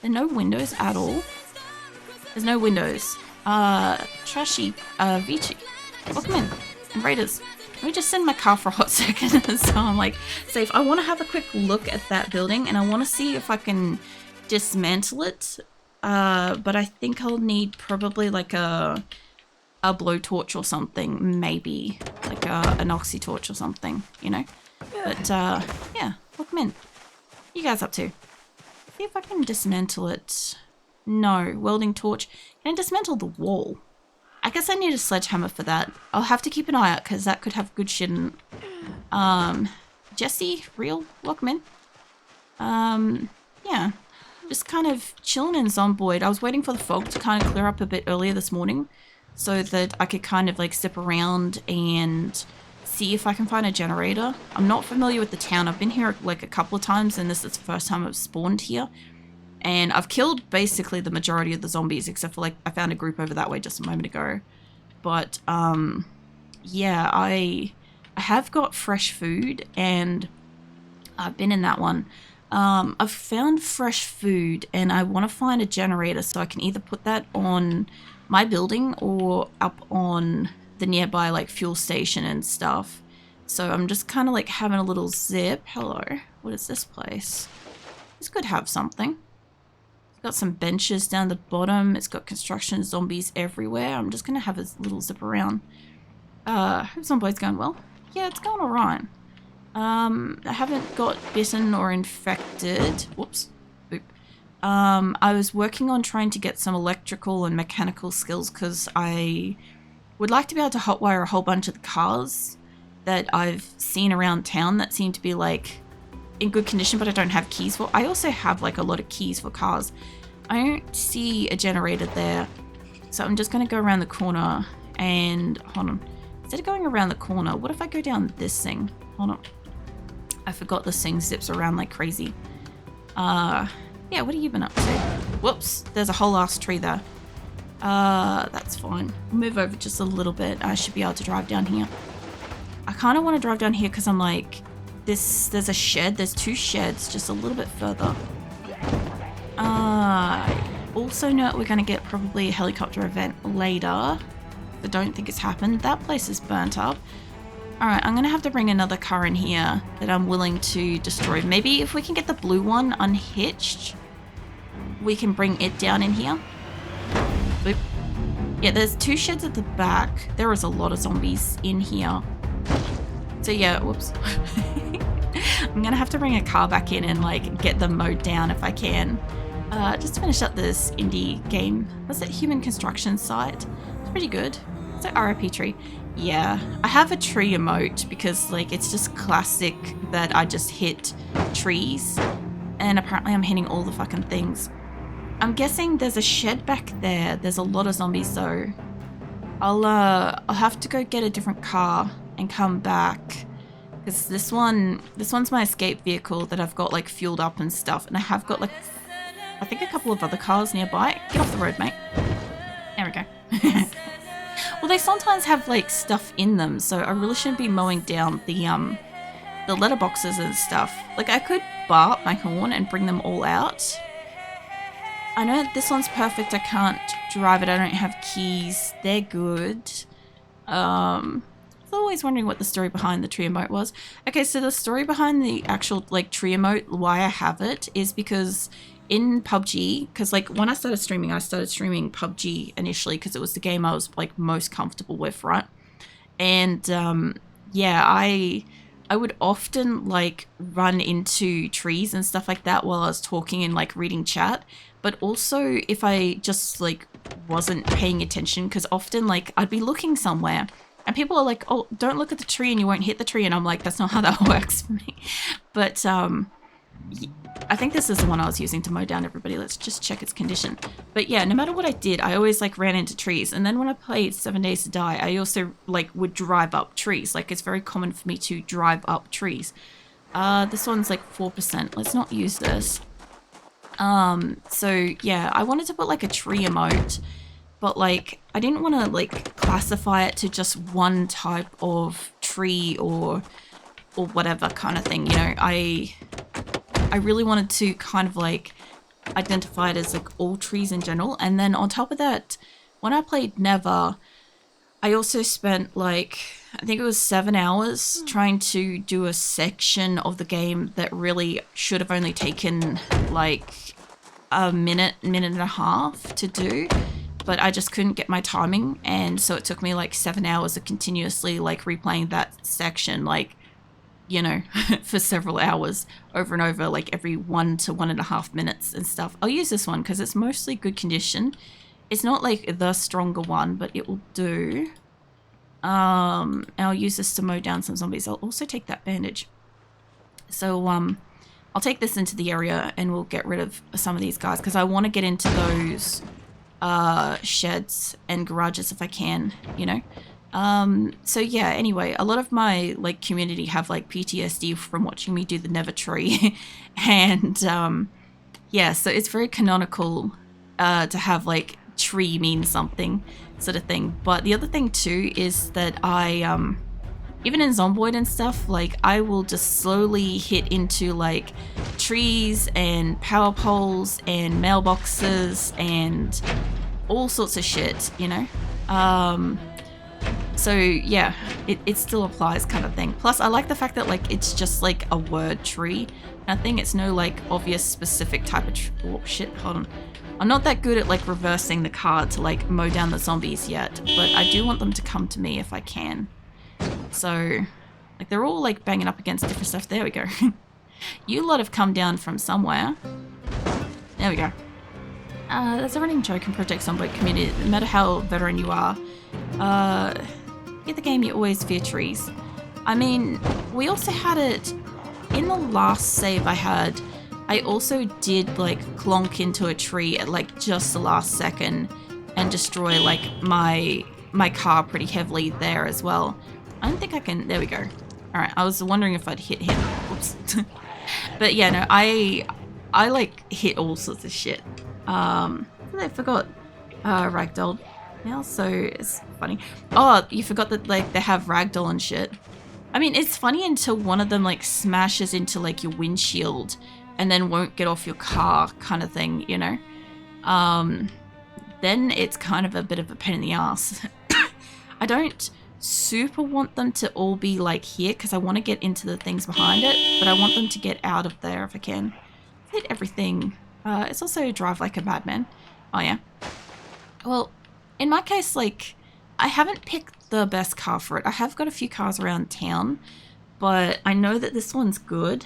There are no windows at all. There's no windows. Trashy, Vici. Welcome in. And Raiders. Let me just send my car for a hot second so I'm like safe. I want to have a quick look at that building and I want to see if I can dismantle it. But I think I'll need probably like a blowtorch or something, maybe. Like an oxy torch or something, you know? But yeah, welcome in. What are you guys up to? See if I can dismantle it. No, welding torch. Can I dismantle the wall? I guess I need a sledgehammer for that. I'll have to keep an eye out because that could have good shit in it. Jesse, real, welcome in. Yeah, just kind of chilling in Zomboid. I was waiting for the fog to kind of clear up a bit earlier this morning so that I could kind of like zip around and see if I can find a generator. I'm not familiar with the town. I've been here like a couple of times and this is the first time I've spawned here. And I've killed basically the majority of the zombies, except for like I found a group over that way just a moment ago. But yeah, I have got fresh food and I've been in that one. I've found fresh food and I want to find a generator so I can either put that on my building or up on the nearby like fuel station and stuff. So I'm just kind of like having a little zip. Hello, what is this place? This could have something. Got some benches down the bottom. It's got construction zombies everywhere. I'm just gonna have a little zip around. Hope Zomboid's going well. Yeah, it's going alright. I haven't got bitten or infected. Whoops. Boop. I was working on trying to get some electrical and mechanical skills because I would like to be able to hotwire a whole bunch of the cars that I've seen around town that seem to be like in good condition, but I don't have keys for. I also have like a lot of keys for cars. I don't see a generator there, so I'm just gonna go around the corner and hold on. Instead of going around the corner, what if I go down this thing? Hold on. I forgot this thing zips around like crazy. Yeah, what have you been up to? Whoops, there's a whole ass tree there. That's fine. I'll move over just a little bit. I should be able to drive down here. I kind of want to drive down here because I'm like, there's a shed. There's two sheds just a little bit further. Also know we're going to get probably a helicopter event later. I don't think it's happened. That place is burnt up. Alright, I'm going to have to bring another car in here that I'm willing to destroy. Maybe if we can get the blue one unhitched, we can bring it down in here. Boop. Yeah, there's two sheds at the back. There is a lot of zombies in here. So yeah, whoops. I'm gonna have to bring a car back in and like get them mowed down if I can. Just to finish up this indie game. Was it Human Construction Site? It's pretty good. It's like RIP tree. Yeah, I have a tree emote because like it's just classic that I just hit trees. And apparently I'm hitting all the fucking things. I'm guessing there's a shed back there. There's a lot of zombies though. I'll have to go get a different car and come back because this one's my escape vehicle that I've got like fueled up and stuff, and I have got like I think a couple of other cars nearby. Get off the road, mate. There we go. Well, they sometimes have like stuff in them, so I really shouldn't be mowing down the letterboxes and stuff. Like I could bark my horn and bring them all out. I know this one's perfect. I can't drive it. I don't have keys. They're good. I was always wondering what the story behind the tree emote was. Okay, so the story behind the actual like tree emote, why I have it, is because in PUBG, because like when I started streaming PUBG initially because it was the game I was like most comfortable with, right? And yeah, I would often like run into trees and stuff like that while I was talking and like reading chat. But also if I just like wasn't paying attention, because often like I'd be looking somewhere and people are like, oh, don't look at the tree and you won't hit the tree. And I'm like, that's not how that works for me. But I think this is the one I was using to mow down everybody. Let's just check its condition. But yeah, no matter what I did, I always like ran into trees. And then when I played 7 Days to Die, I also like would drive up trees. Like it's very common for me to drive up trees. This one's like 4%. Let's not use this. So yeah, I wanted to put like a tree emote, but like I didn't want to like classify it to just one type of tree or whatever kind of thing, you know. I really wanted to kind of like identified as like all trees in general. And then on top of that, when I played Never, I also spent like, I think it was 7 hours trying to do a section of the game that really should have only taken like a minute and a half to do. But I just couldn't get my timing, and so it took me like 7 hours of continuously like replaying that section, like, you know, for several hours over and over, like every 1 to 1.5 minutes and stuff. I'll use this one because it's mostly good condition. It's not like the stronger one, but it will do. I'll use this to mow down some zombies. I'll also take that bandage. So I'll take this into the area and we'll get rid of some of these guys because I want to get into those sheds and garages if I can, you know. So yeah, anyway, a lot of my like community have like PTSD from watching me do the Never tree. And yeah, so it's very canonical to have like tree mean something sort of thing. But the other thing too is that I even in Zomboid and stuff, like I will just slowly hit into like trees and power poles and mailboxes and all sorts of shit, you know. So yeah, it still applies kind of thing. Plus I like the fact that like it's just like a word tree. And I think it's no like obvious specific type of oh shit, hold on. I'm not that good at like reversing the car to like mow down the zombies yet, but I do want them to come to me if I can. So like they're all like banging up against different stuff. There we go. You lot have come down from somewhere. There we go. There's a running joke in Project Zomboid community. No matter how veteran you are, in the game you always fear trees. I mean, we also had it in the last save I had. I also did like clonk into a tree at like just the last second and destroy like my car pretty heavily there as well. I don't think I can. There we go. All right, I was wondering if I'd hit him. Oops. But yeah, no, I like hit all sorts of shit. I forgot ragdoll now, so it's funny. Oh, you forgot that like they have ragdoll and shit. I mean, it's funny until one of them like smashes into like your windshield and then won't get off your car kind of thing, you know? Then it's kind of a bit of a pain in the ass. I don't super want them to all be like here because I want to get into the things behind it, but I want them to get out of there if I can. Hit everything. It's also drive like a madman. Oh yeah. Well, in my case, like, I haven't picked the best car for it. I have got a few cars around town, but I know that this one's good.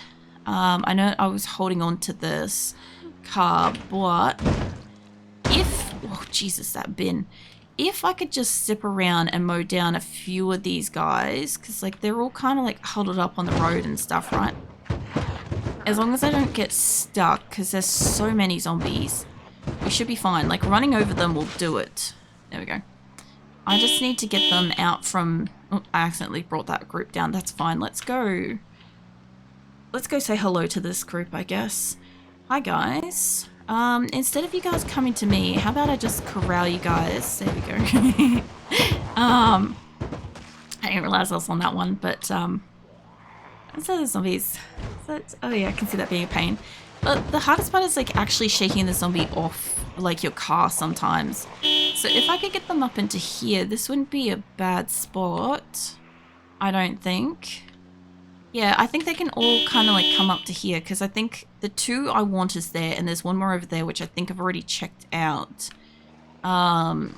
I know I was holding on to this car, but if, oh Jesus, that bin. If I could just zip around and mow down a few of these guys, because like they're all kind of like huddled up on the road and stuff, right? As long as I don't get stuck, because there's so many zombies, we should be fine. Like running over them will do it. There we go. I just need to get them out from, oh, I accidentally brought that group down. That's fine. Let's go say hello to this group, I guess. Hi guys. Instead of you guys coming to me, how about I just corral you guys? There we go. I didn't realize I was on that one, but so the zombies. Oh yeah, I can see that being a pain. But the hardest part is like actually shaking the zombie off like your car sometimes. So if I could get them up into here, this wouldn't be a bad spot, I don't think. Yeah, I think they can all kind of like come up to here because I think the two I want is there and there's one more over there which I think I've already checked out. I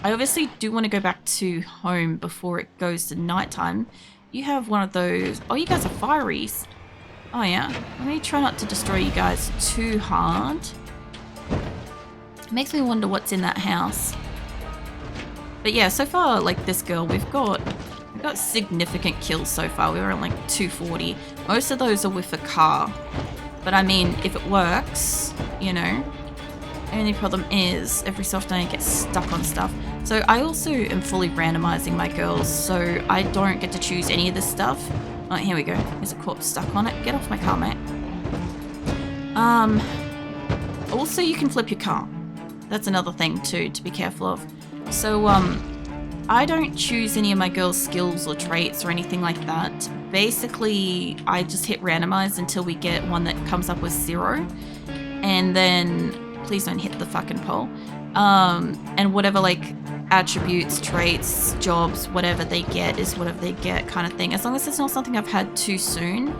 obviously do want to go back to home before it goes to nighttime. You have one of those. Oh, you guys are fireys. Oh yeah, let me try not to destroy you guys too hard. It makes me wonder what's in that house. But yeah, so far, like this girl, we've got significant kills so far. We were on like 240. Most of those are with a car. But I mean, if it works, you know. The only problem is every so often I get stuck on stuff. So I also am fully randomizing my girls, so I don't get to choose any of this stuff. Oh, here we go. There's a corpse stuck on it. Get off my car, mate. Also, you can flip your car. That's another thing too to be careful of. So, I don't choose any of my girls' skills or traits or anything like that. Basically, I just hit randomize until we get one that comes up with 0. and then please don't hit the fucking pole. And whatever like attributes, traits, jobs, whatever they get is whatever they get kind of thing. As long as it's not something I've had too soon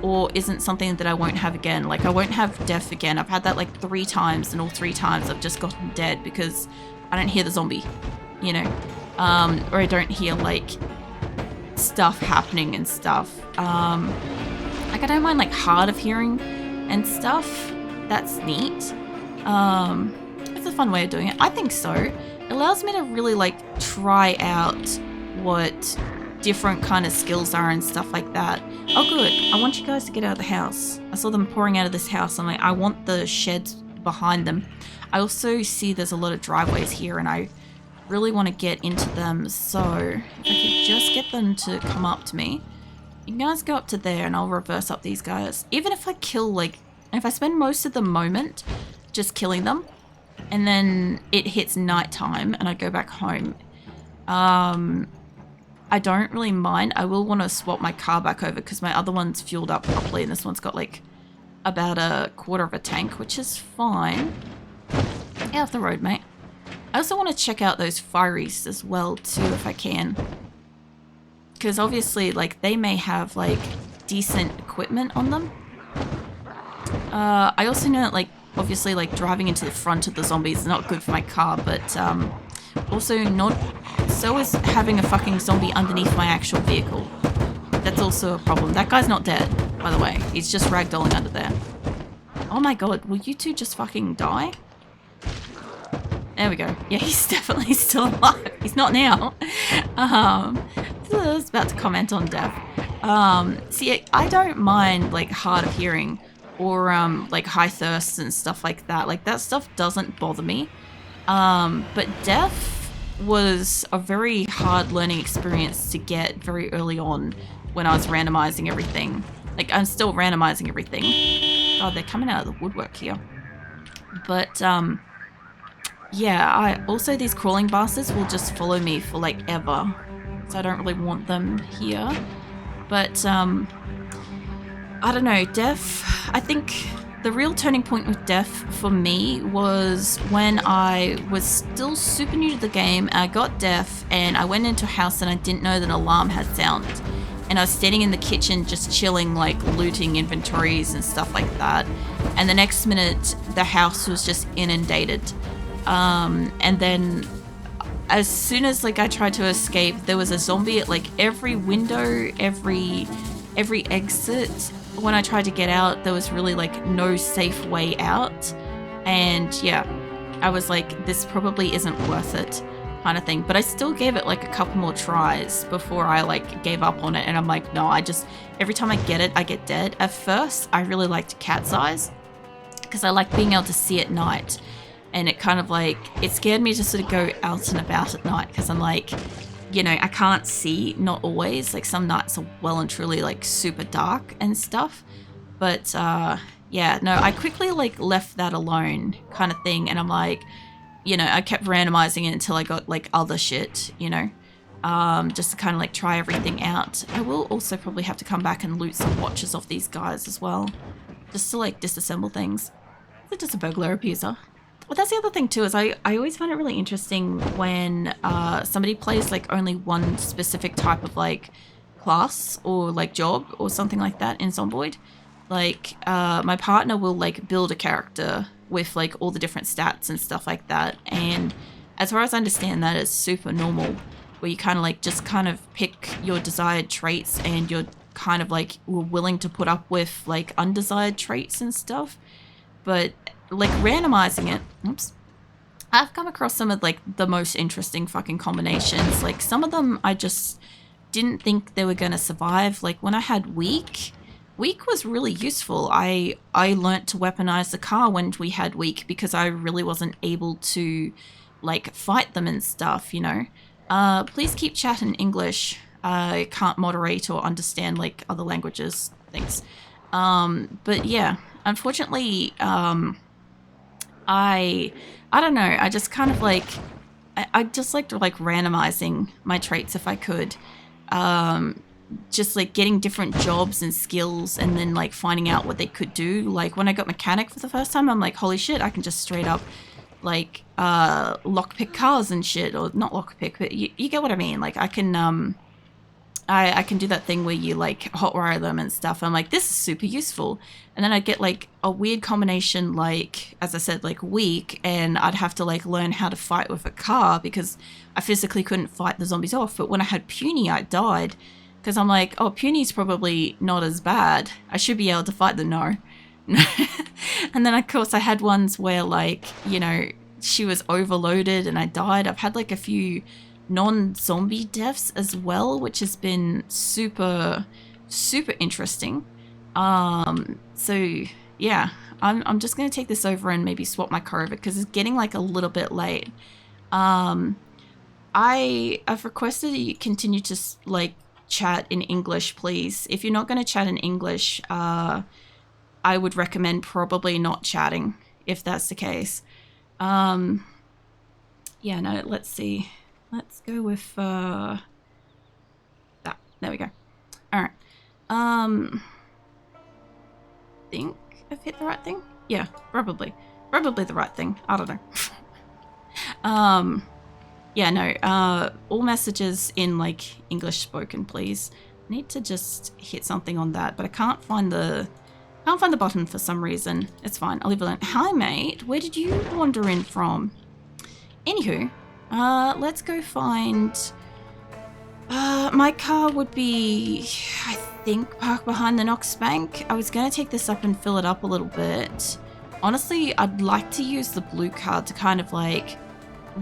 or isn't something that I won't have again. Like I won't have death again. I've had that like 3 times and all 3 times I've just gotten dead because I don't hear the zombie, you know, or I don't hear like stuff happening and stuff. Like I don't mind like hard of hearing and stuff. That's neat. It's a fun way of doing it. I think so. It allows me to really like try out what different kind of skills are and stuff like that. Oh good, I want you guys to get out of the house. I saw them pouring out of this house. I'm like, I want the sheds behind them. I also see there's a lot of driveways here and I really want to get into them. So if I could just get them to come up to me. You guys go up to there and I'll reverse up these guys. Even if I kill like, if I spend most of the moment just killing them and then it hits nighttime and I go back home, I don't really mind. I will want to swap my car back over because my other one's fueled up properly and this one's got like about a quarter of a tank, which is fine. Get off the road, mate. I also want to check out those fireys as well too if I can. Because obviously like they may have like decent equipment on them. I also know that like obviously like driving into the front of the zombies is not good for my car, but also not so is having a fucking zombie underneath my actual vehicle. That's also a problem. That guy's not dead, by the way. He's just ragdolling under there. Oh my god, will you two just fucking die? There we go. Yeah, he's definitely still alive. He's not now. I was about to comment on death. See, I don't mind like hard of hearing or like high thirsts and stuff like that. Like that stuff doesn't bother me. But death was a very hard learning experience to get very early on when I was randomizing everything. Like I'm still randomizing everything. Oh, they're coming out of the woodwork here. But yeah, also these crawling bastards will just follow me for like ever. So I don't really want them here. But I don't know, death, I think the real turning point with death for me was when I was still super new to the game. I got death and I went into a house and I didn't know that an alarm had sounded. And I was standing in the kitchen just chilling, like looting inventories and stuff like that. And the next minute the house was just inundated. And then as soon as like I tried to escape, there was a zombie at like every window, every exit. When I tried to get out, there was really like no safe way out. And yeah, I was like, this probably isn't worth it kind of thing. But I still gave it like a couple more tries before I like gave up on it. And I'm like, no, every time I get it, I get dead. At first, I really liked Cat's Eyes because I like being able to see at night. And it kind of like, it scared me to sort of go out and about at night because I'm like, you know, I can't see, not always. Like some nights are well and truly like super dark and stuff. But yeah, no, I quickly like left that alone kind of thing. And I'm like, you know, I kept randomizing it until I got like other shit, you know, just to kind of like try everything out. I will also probably have to come back and loot some watches off these guys as well, just to like disassemble things. They're just a burglar abuser. Well, that's the other thing too, is I always find it really interesting when somebody plays like only one specific type of like class or like job or something like that in Zomboid. Like my partner will like build a character with like all the different stats and stuff like that. And as far as I understand, that is super normal, where you kind of like just kind of pick your desired traits and you're kind of like willing to put up with like undesired traits and stuff. But like randomizing it, oops, I've come across some of like the most interesting fucking combinations. Like some of them I just didn't think they were going to survive. Like when I had weak was really useful. I learnt to weaponize the car when we had weak because I really wasn't able to like fight them and stuff, you know. Please keep chat in English. I can't moderate or understand like other languages, thanks. But yeah, unfortunately, I don't know, I just kind of like, I just like to like randomizing my traits if I could. just like getting different jobs and skills and then like finding out what they could do. Like when I got mechanic for the first time, I'm like, holy shit, I can just straight up like lockpick cars and shit, or not lockpick, but you get what I mean. Like I can I can do that thing where you like hotwire them and stuff. I'm like, this is super useful. And then I'd get like a weird combination, like, as I said, like weak, and I'd have to like learn how to fight with a car because I physically couldn't fight the zombies off. But when I had puny, I died because I'm like, oh, puny's probably not as bad. I should be able to fight them. No. And then of course I had ones where like, you know, she was overloaded and I died. I've had like a few non-zombie deaths as well, which has been super interesting. So yeah, I'm just gonna take this over and maybe swap my car over because it's getting like a little bit late. I've requested that you continue to like chat in English, please. If you're not going to chat in English, I would recommend probably not chatting if that's the case. Yeah, no, let's see. Let's go with that. There we go. All right. Think I've hit the right thing? Yeah, probably the right thing. I don't know. Yeah, no. All messages in like English spoken, please. I need to just hit something on that, but I can't find the button for some reason. It's fine. I'll leave it alone. Hi, mate. Where did you wander in from? Anywho, let's go find... my car would be, I think, parked behind the Knox Bank. I was going to take this up and fill it up a little bit. Honestly, I'd like to use the blue car to kind of like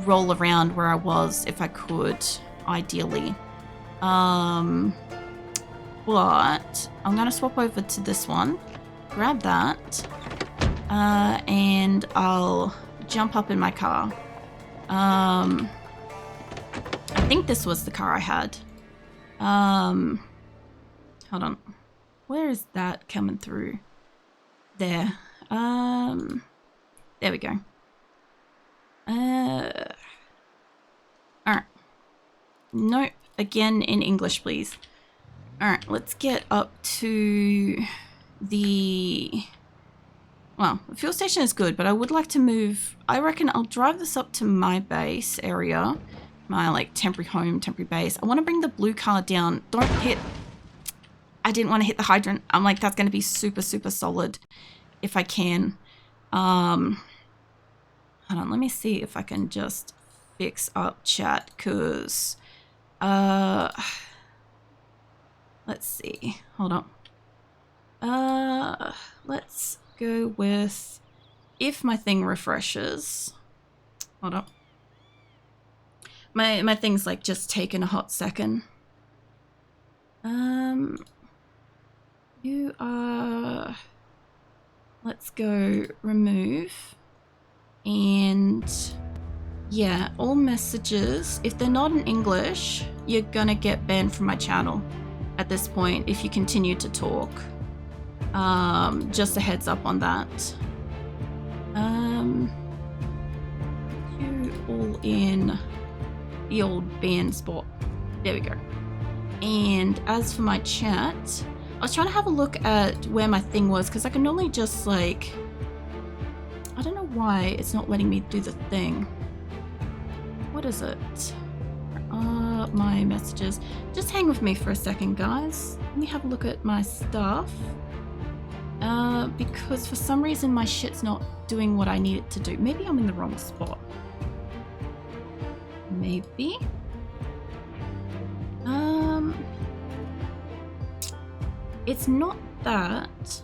roll around where I was if I could, ideally. But I'm going to swap over to this one, grab that, and I'll jump up in my car. I think this was the car I had. Hold on. Where is that coming through? There. There we go. Alright. Nope. Again in English, please. Alright, let's get up to the... Well, the fuel station is good, but I would like to move... I reckon I'll drive this up to my base area. My, like, temporary home, temporary base. I want to bring the blue car down. Don't hit... I didn't want to hit the hydrant. I'm like, that's going to be super solid if I can. Hold on, let me see if I can just fix up chat, because... let's see. Hold on. Let's go with... If my thing refreshes... Hold on. My thing's like just taking a hot second. You are... Let's go remove. And yeah, all messages, if they're not in English, you're gonna get banned from my channel at this point if you continue to talk. Just a heads up on that. You all in the old ban spot. There we go. And as for my chat, I was trying to have a look at where my thing was, because I can normally just like... I don't know why it's not letting me do the thing. What is it? My messages. Just hang with me for a second, guys. Let me have a look at my stuff. Because for some reason my shit's not doing what I need it to do. Maybe I'm in the wrong spot. Maybe. It's not that.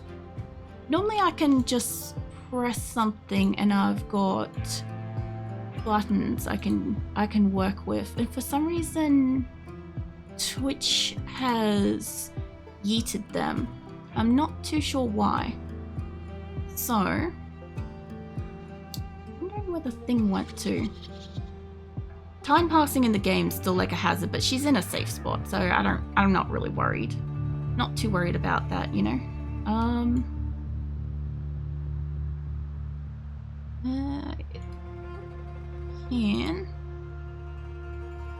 Normally I can just press something and I've got buttons I can work with, and for some reason Twitch has yeeted them. I'm not too sure why. So I'm wondering where the thing went to. Time passing in the game is still like a hazard, but she's in a safe spot, so I'm not really worried. Not too worried about that, you know.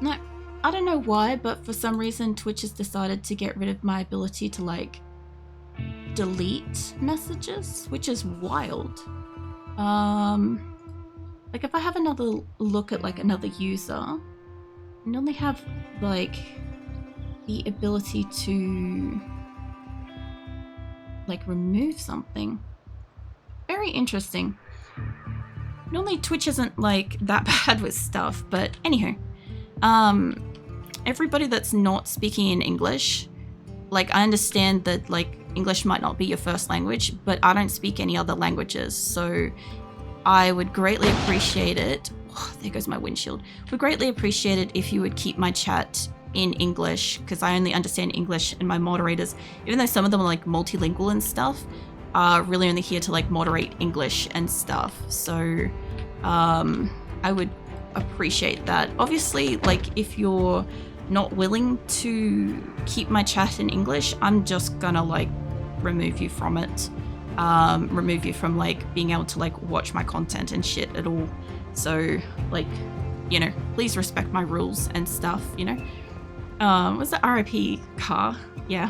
No. I don't know why, but for some reason Twitch has decided to get rid of my ability to like delete messages, which is wild. Like if I have another look at like another user, I only have like the ability to like remove something. Very interesting. Normally Twitch isn't like that bad with stuff, but anywho. Everybody that's not speaking in English, like I understand that like English might not be your first language, but I don't speak any other languages, so I would greatly appreciate it. Oh, there goes my windshield. Would greatly appreciate it if you would keep my chat in English, because I only understand English, and my moderators, even though some of them are like multilingual and stuff, are really only here to like moderate English and stuff. So I would appreciate that. Obviously, like if you're not willing to keep my chat in English, I'm just gonna like remove you from it. Remove you from like being able to like watch my content and shit at all. So like, you know, please respect my rules and stuff, you know. Was the RIP car? Yeah.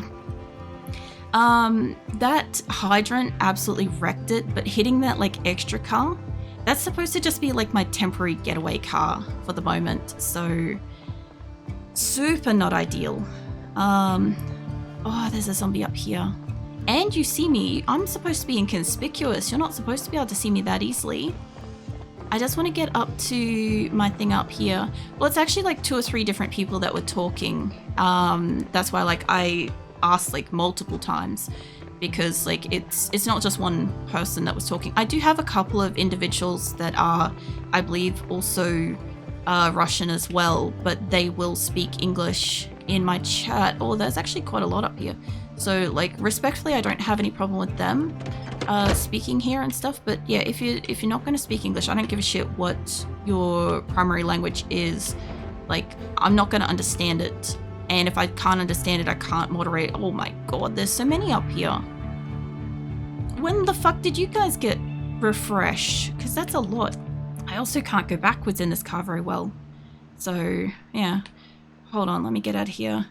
That hydrant absolutely wrecked it, but hitting that like extra car, that's supposed to just be like my temporary getaway car for the moment. So super not ideal. Oh, there's a zombie up here. And you see me. I'm supposed to be inconspicuous. You're not supposed to be able to see me that easily. I just want to get up to my thing up here. Well, it's actually like 2 or 3 different people that were talking. That's why like I asked like multiple times, because like it's not just one person that was talking. I do have a couple of individuals that are, I believe, also Russian as well, but they will speak English in my chat. Oh, there's actually quite a lot up here. So like respectfully, I don't have any problem with them speaking here and stuff. But yeah, if you're not going to speak English, I don't give a shit what your primary language is. Like I'm not going to understand it, and if I can't understand it, I can't moderate. Oh my god, there's so many up here. When the fuck did you guys get refreshed? Because that's a lot. I also can't go backwards in this car very well. So yeah, hold on, let me get out of here.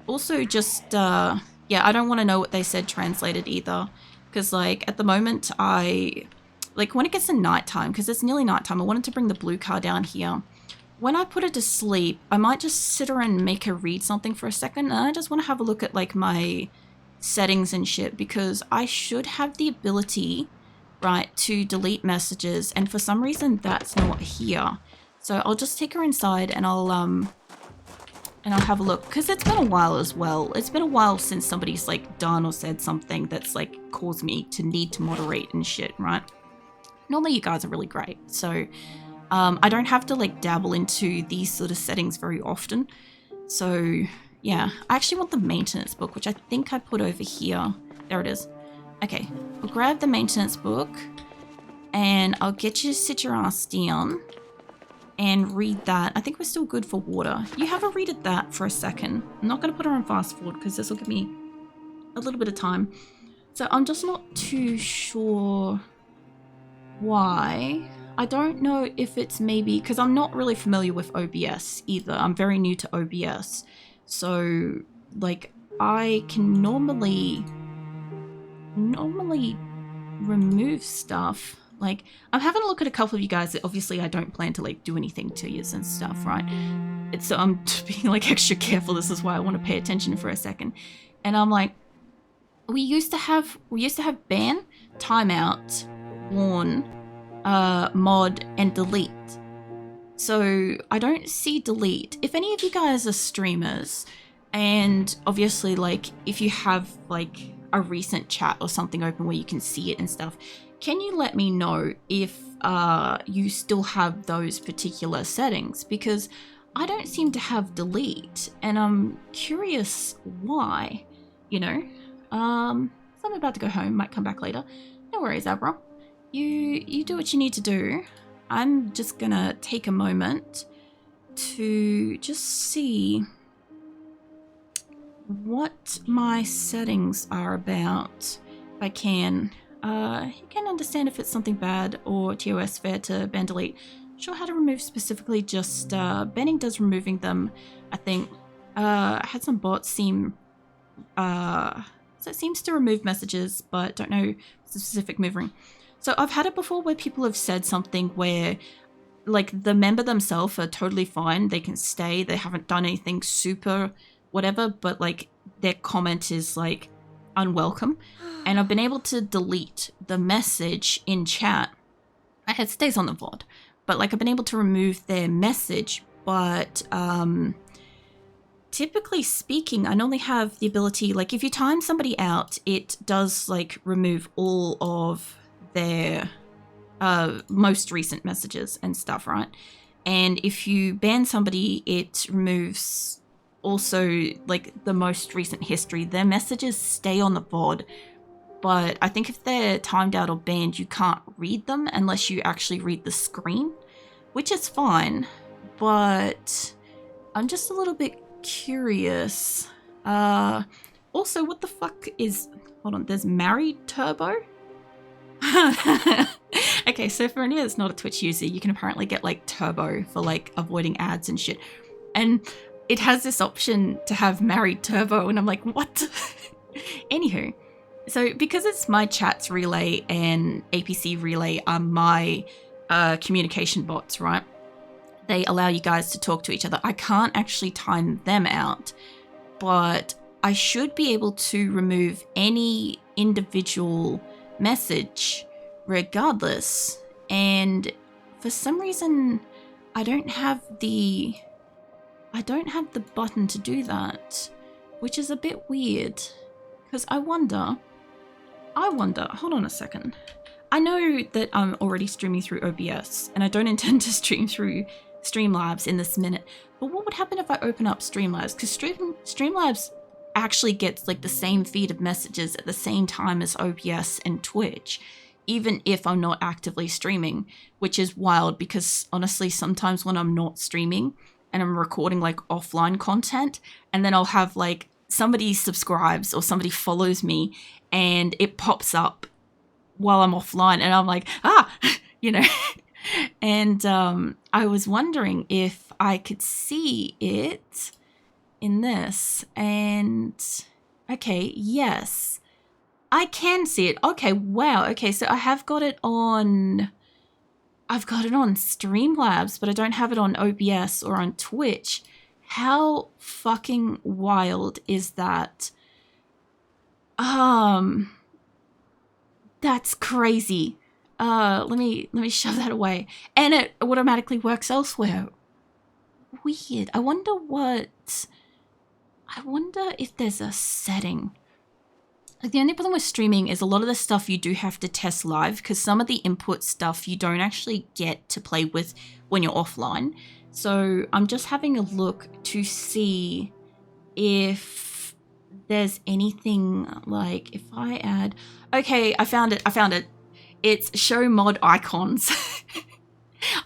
Also just, yeah, I don't want to know what they said translated either. Because, like, at the moment, like, when it gets to nighttime, because it's nearly nighttime, I wanted to bring the blue car down here. When I put her to sleep, I might just sit her and make her read something for a second. And I just want to have a look at, like, my settings and shit. Because I should have the ability, right, to delete messages. And for some reason, that's not here. So I'll just take her inside and I'll have a look, because it's been a while as well. It's been a while since somebody's like done or said something that's like caused me to need to moderate and shit, right? Normally you guys are really great, so I don't have to like dabble into these sort of settings very often. So yeah, I actually want the maintenance book, which I think I put over here. There it is. Okay, I'll grab the maintenance book and I'll get you to sit your ass down and read that. I think we're still good for water. You have a read at that for a second. I'm not going to put her on fast forward because this will give me a little bit of time. So I'm just not too sure why. I don't know if it's maybe because I'm not really familiar with OBS either. I'm very new to OBS. So like I can normally remove stuff. Like, I'm having a look at a couple of you guys that obviously I don't plan to, like, do anything to you and stuff, right? So I'm being, like, extra careful. This is why I want to pay attention for a second. And I'm like, we used to have ban, timeout, warn, mod, and delete. So I don't see delete. If any of you guys are streamers, and obviously, like, if you have, like, a recent chat or something open where you can see it and stuff, can you let me know if you still have those particular settings? Because I don't seem to have delete, and I'm curious why, you know? So I'm about to go home, might come back later. No worries, Abra. You do what you need to do. I'm just gonna take a moment to just see what my settings are about, if I can. You can understand if it's something bad or TOS fair to ban delete. sure how to remove specifically, just banning does removing them, I think. I had some bots seem so it seems to remove messages, but don't know the specific moving. So I've had it before where people have said something where like the member themselves are totally fine, they can stay, they haven't done anything super whatever, but like their comment is like unwelcome, and I've been able to delete the message in chat. It stays on the VOD, but like I've been able to remove their message, but typically speaking, I normally have the ability, like if you time somebody out, it does like remove all of their most recent messages and stuff, right? And if you ban somebody, it removes also like the most recent history. Their messages stay on the VOD, but I think if they're timed out or banned, you can't read them unless you actually read the screen, which is fine, but I'm just a little bit curious. Also, what the fuck is... Hold on, there's Married Turbo? Okay, so for anyone that's not a Twitch user, you can apparently get like Turbo for like avoiding ads and shit. And it has this option to have Married Turbo, and I'm like, what? Anywho, so because it's my chats relay and APC relay are my communication bots, right? They allow you guys to talk to each other. I can't actually time them out, but I should be able to remove any individual message regardless. And for some reason, I don't have the button to do that, which is a bit weird. Because I wonder, hold on a second. I know that I'm already streaming through OBS, and I don't intend to stream through Streamlabs in this minute, but what would happen if I open up Streamlabs? Because Streamlabs actually gets like the same feed of messages at the same time as OBS and Twitch, even if I'm not actively streaming, which is wild because honestly, sometimes when I'm not streaming and I'm recording like offline content, and then I'll have like somebody subscribes or somebody follows me and it pops up while I'm offline, and I'm like, you know. And I was wondering if I could see it in this, and okay, yes, I can see it. Okay, wow. Okay, so I have got it on, I've got it on Streamlabs, but I don't have it on OBS or on Twitch. How fucking wild is that? That's crazy. Let me shove that away. And it automatically works elsewhere. Weird. I wonder if there's a setting. Like, the only problem with streaming is a lot of the stuff you do have to test live, because some of the input stuff you don't actually get to play with when you're offline. So I'm just having a look to see if there's anything, like if I add... Okay, I found it. It's show mod icons.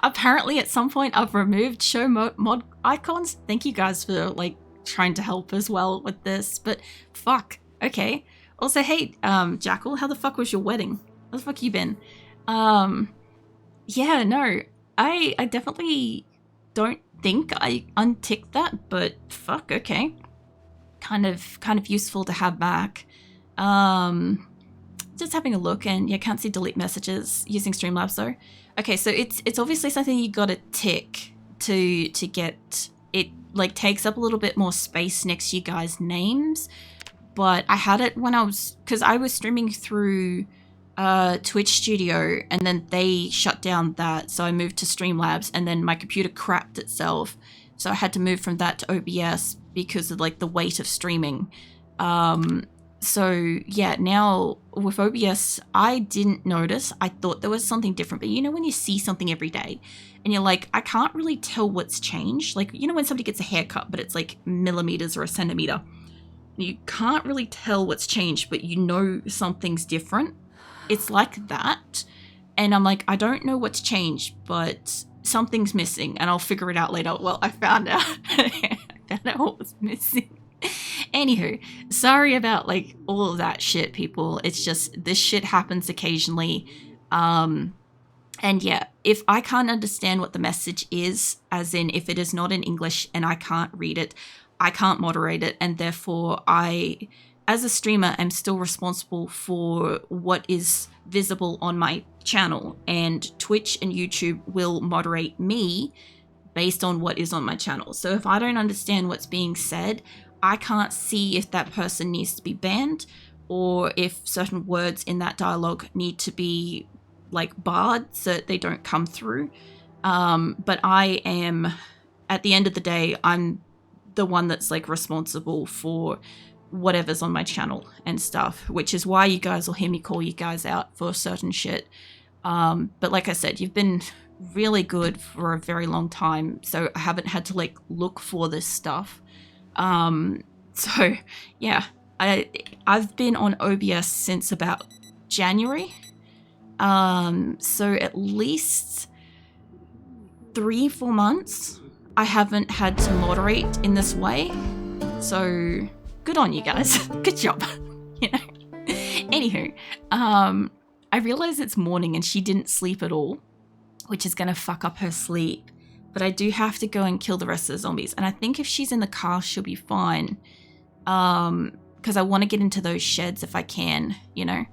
Apparently at some point I've removed show mod icons. Thank you guys for like trying to help as well with this, but fuck. Okay. Also, hey, Jackal, how the fuck was your wedding? How the fuck you been? Yeah, no, I definitely don't think I unticked that, but fuck, okay. Kind of useful to have back. Just having a look, and yeah, can't see delete messages using Streamlabs though. Okay, so it's obviously something you gotta tick to get it, like takes up a little bit more space next to you guys' names. But I had it when I was streaming through Twitch Studio, and then they shut down that, so I moved to Streamlabs, and then my computer crapped itself, so I had to move from that to OBS because of like the weight of streaming. So yeah, now with OBS, I didn't notice. I thought there was something different, but you know when you see something every day and you're like, I can't really tell what's changed. Like, you know when somebody gets a haircut, but it's like millimeters or a centimeter. You can't really tell what's changed, but you know something's different. It's like that. And I'm like, I don't know what's changed, but something's missing, and I'll figure it out later. Well, I found out. I found out what was missing. Anywho, sorry about like all of that shit, people. It's just, this shit happens occasionally. And And yeah, if I can't understand what the message is, as in if it is not in English and I can't read it, I can't moderate it. And therefore, I, as a streamer, am still responsible for what is visible on my channel. And Twitch and YouTube will moderate me based on what is on my channel. So if I don't understand what's being said, I can't see if that person needs to be banned or if certain words in that dialogue need to be like barred so that they don't come through. But I am, at the end of the day, I'm the one that's like responsible for whatever's on my channel and stuff, which is why you guys will hear me call you guys out for certain shit. But like I said, you've been really good for a very long time, so I haven't had to like look for this stuff. So yeah, I've been on OBS since about January. So at least 3-4 months I haven't had to moderate in this way. So good on you guys. Good job. You know. Anywho, I realize it's morning and she didn't sleep at all, which is gonna fuck up her sleep. But I do have to go and kill the rest of the zombies. And I think if she's in the car, she'll be fine. Because I want to get into those sheds if I can, you know.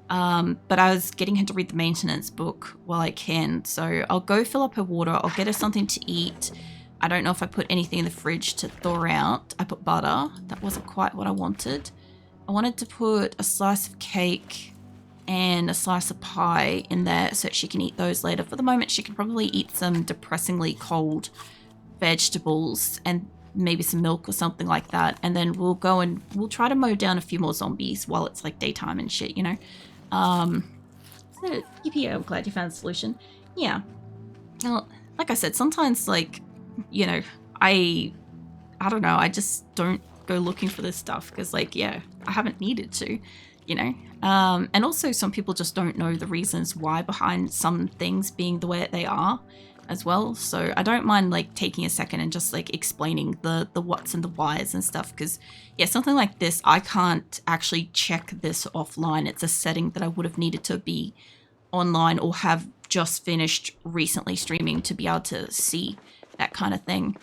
But I was getting her to read the maintenance book while I can. So I'll go fill up her water. I'll get her something to eat. I don't know if I put anything in the fridge to thaw out. I put butter. That wasn't quite what I wanted. I wanted to put a slice of cake and a slice of pie in there so that she can eat those later. For the moment, she can probably eat some depressingly cold vegetables and maybe some milk or something like that. And then we'll go and we'll try to mow down a few more zombies while it's like daytime and shit, you know? So, yippee, I'm glad you found a solution. Yeah. Well, like I said, sometimes like, you know, I don't know, I just don't go looking for this stuff because like, yeah, I haven't needed to, you know? And also some people just don't know the reasons why behind some things being the way that they are as well. So I don't mind like taking a second and just like explaining the whats and the whys and stuff. Because yeah, something like this, I can't actually check this offline. It's a setting that I would have needed to be online or have just finished recently streaming to be able to see that kind of thing.